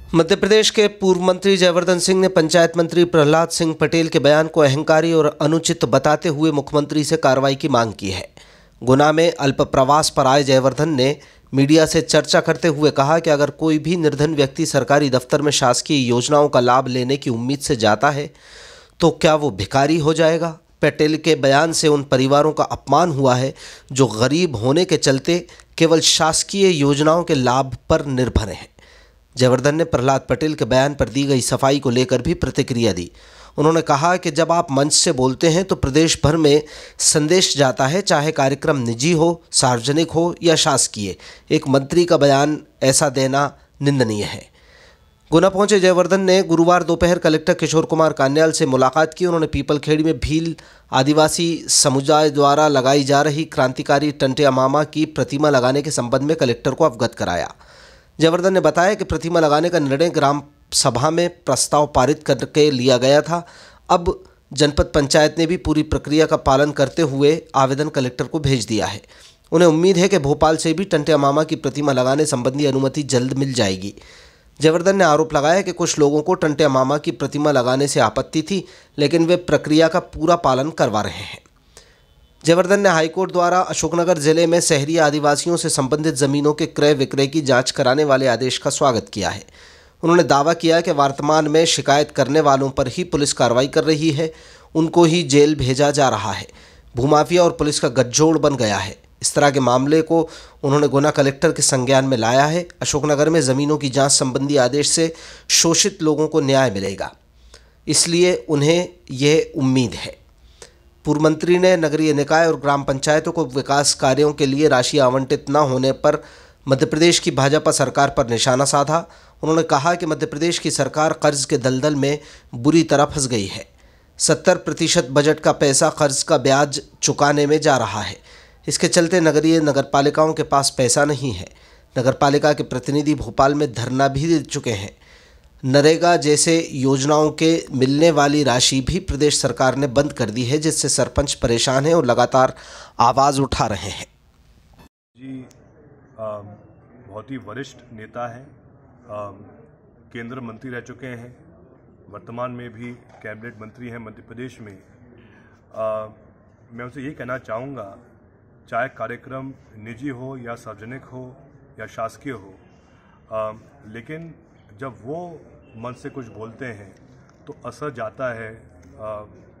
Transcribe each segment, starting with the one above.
मध्य प्रदेश के पूर्व मंत्री जयवर्धन सिंह ने पंचायत मंत्री प्रहलाद सिंह पटेल के बयान को अहंकारी और अनुचित बताते हुए मुख्यमंत्री से कार्रवाई की मांग की है। गुना में अल्प प्रवास पर आए जयवर्धन ने मीडिया से चर्चा करते हुए कहा कि अगर कोई भी निर्धन व्यक्ति सरकारी दफ्तर में शासकीय योजनाओं का लाभ लेने की उम्मीद से जाता है तो क्या वो भिखारी हो जाएगा। पटेल के बयान से उन परिवारों का अपमान हुआ है जो गरीब होने के चलते केवल शासकीय योजनाओं के लाभ पर निर्भर हैं। जयवर्धन ने प्रहलाद पटेल के बयान पर दी गई सफाई को लेकर भी प्रतिक्रिया दी। उन्होंने कहा कि जब आप मंच से बोलते हैं तो प्रदेश भर में संदेश जाता है, चाहे कार्यक्रम निजी हो, सार्वजनिक हो या शासकीय। एक मंत्री का बयान ऐसा देना निंदनीय है। गुना पहुंचे जयवर्धन ने गुरुवार दोपहर कलेक्टर किशोर कुमार कान्याल से मुलाकात की। उन्होंने पीपलखेड़ी में भील आदिवासी समुदाय द्वारा लगाई जा रही क्रांतिकारी टंटिया मामा की प्रतिमा लगाने के संबंध में कलेक्टर को अवगत कराया। जयवर्धन ने बताया कि प्रतिमा लगाने का निर्णय ग्राम सभा में प्रस्ताव पारित करके लिया गया था। अब जनपद पंचायत ने भी पूरी प्रक्रिया का पालन करते हुए आवेदन कलेक्टर को भेज दिया है। उन्हें उम्मीद है कि भोपाल से भी टंटिया मामा की प्रतिमा लगाने संबंधी अनुमति जल्द मिल जाएगी। जयवर्धन ने आरोप लगाया कि कुछ लोगों को टंटिया मामा की प्रतिमा लगाने से आपत्ति थी, लेकिन वे प्रक्रिया का पूरा पालन करवा रहे हैं। जयवर्धन ने हाईकोर्ट द्वारा अशोकनगर जिले में शहरी आदिवासियों से संबंधित जमीनों के क्रय विक्रय की जांच कराने वाले आदेश का स्वागत किया है। उन्होंने दावा किया कि वर्तमान में शिकायत करने वालों पर ही पुलिस कार्रवाई कर रही है, उनको ही जेल भेजा जा रहा है। भूमाफिया और पुलिस का गठजोड़ बन गया है। इस तरह के मामले को उन्होंने गुना कलेक्टर के संज्ञान में लाया है। अशोकनगर में ज़मीनों की जांच संबंधी आदेश से शोषित लोगों को न्याय मिलेगा, इसलिए उन्हें यह उम्मीद है। पूर्व मंत्री ने नगरीय निकाय और ग्राम पंचायतों को विकास कार्यों के लिए राशि आवंटित न होने पर मध्य प्रदेश की भाजपा सरकार पर निशाना साधा। उन्होंने कहा कि मध्य प्रदेश की सरकार कर्ज के दलदल में बुरी तरह फंस गई है। 70% बजट का पैसा कर्ज का ब्याज चुकाने में जा रहा है। इसके चलते नगरीय नगरपालिकाओं के पास पैसा नहीं है। नगरपालिका के प्रतिनिधि भोपाल में धरना भी दे चुके हैं। नरेगा जैसे योजनाओं के मिलने वाली राशि भी प्रदेश सरकार ने बंद कर दी है, जिससे सरपंच परेशान हैं और लगातार आवाज़ उठा रहे हैं। जी बहुत ही वरिष्ठ नेता हैं, केंद्र मंत्री रह चुके हैं, वर्तमान में भी कैबिनेट मंत्री हैं मध्य प्रदेश में। मैं उनसे ये कहना चाहूँगा, चाहे कार्यक्रम निजी हो या सार्वजनिक हो या शासकीय हो, लेकिन जब वो मन से कुछ बोलते हैं तो असर जाता है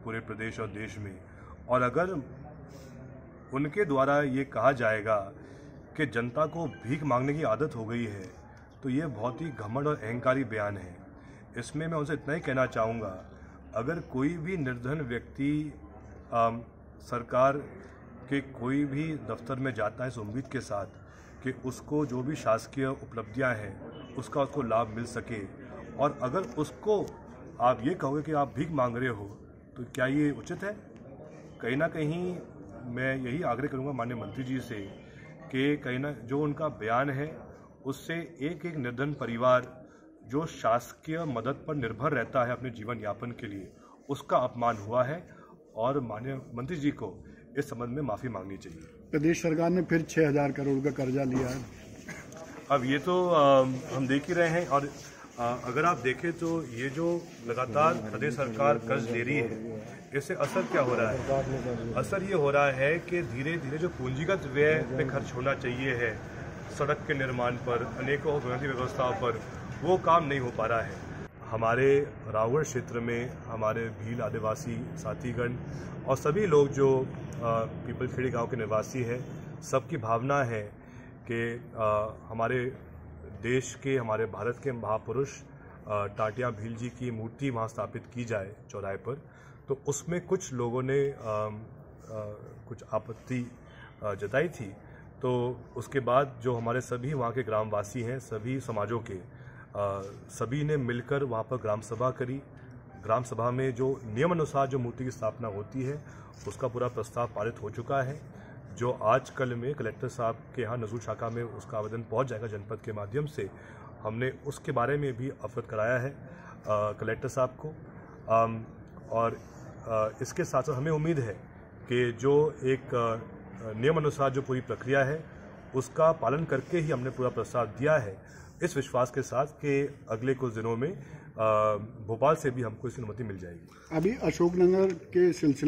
पूरे प्रदेश और देश में। और अगर उनके द्वारा ये कहा जाएगा कि जनता को भीख मांगने की आदत हो गई है, तो ये बहुत ही घमंड और अहंकारी बयान है। इसमें मैं उनसे इतना ही कहना चाहूँगा, अगर कोई भी निर्धन व्यक्ति सरकार के कोई भी दफ्तर में जाता है इस उम्मीद के साथ कि उसको जो भी शासकीय उपलब्धियां हैं उसका उसको लाभ मिल सके, और अगर उसको आप ये कहोगे कि आप भीख मांग रहे हो, तो क्या ये उचित है? कहीं ना कहीं मैं यही आग्रह करूंगा माननीय मंत्री जी से कि कहीं ना जो उनका बयान है उससे एक एक निर्धन परिवार जो शासकीय मदद पर निर्भर रहता है अपने जीवन यापन के लिए, उसका अपमान हुआ है और माननीय मंत्री जी को इस संबंध में माफ़ी मांगनी चाहिए। प्रदेश सरकार ने फिर 6,000 करोड़ का कर्जा लिया है। अब ये तो हम देख ही रहे हैं, और अगर आप देखें तो ये जो लगातार प्रदेश सरकार कर्ज ले रही है, इससे असर क्या हो रहा है? असर ये हो रहा है कि धीरे धीरे जो पूंजीगत व्यय पे खर्च होना चाहिए है, सड़क के निर्माण पर, अनेकों बुनियादी व्यवस्थाओं पर, वो काम नहीं हो पा रहा है। हमारे रावगढ़ क्षेत्र में हमारे भील आदिवासी साथीगण और सभी लोग जो पीपलखेड़ी गांव के निवासी हैं, सबकी भावना है कि हमारे देश के, हमारे भारत के महापुरुष टाटिया भील जी की मूर्ति वहां स्थापित की जाए चौराहे पर। तो उसमें कुछ लोगों ने कुछ आपत्ति जताई थी। तो उसके बाद जो हमारे सभी वहाँ के ग्रामवासी हैं, सभी समाजों के सभी ने मिलकर वहाँ पर ग्राम सभा करी। ग्राम सभा में जो नियम अनुसार जो मूर्ति की स्थापना होती है उसका पूरा प्रस्ताव पारित हो चुका है, जो आज कल में कलेक्टर साहब के यहाँ नजूर शाखा में उसका आवेदन पहुँच जाएगा जनपद के माध्यम से। हमने उसके बारे में भी अवगत कराया है कलेक्टर साहब को। और इसके साथ साथ हमें उम्मीद है कि जो एक नियम अनुसार जो पूरी प्रक्रिया है उसका पालन करके ही हमने पूरा प्रस्ताव दिया है। इस विश्वास के साथ कि अगले कुछ दिनों में भोपाल से भी हमको इसकी अनुमति मिल जाएगी। अभी अशोकनगर के सिलसिले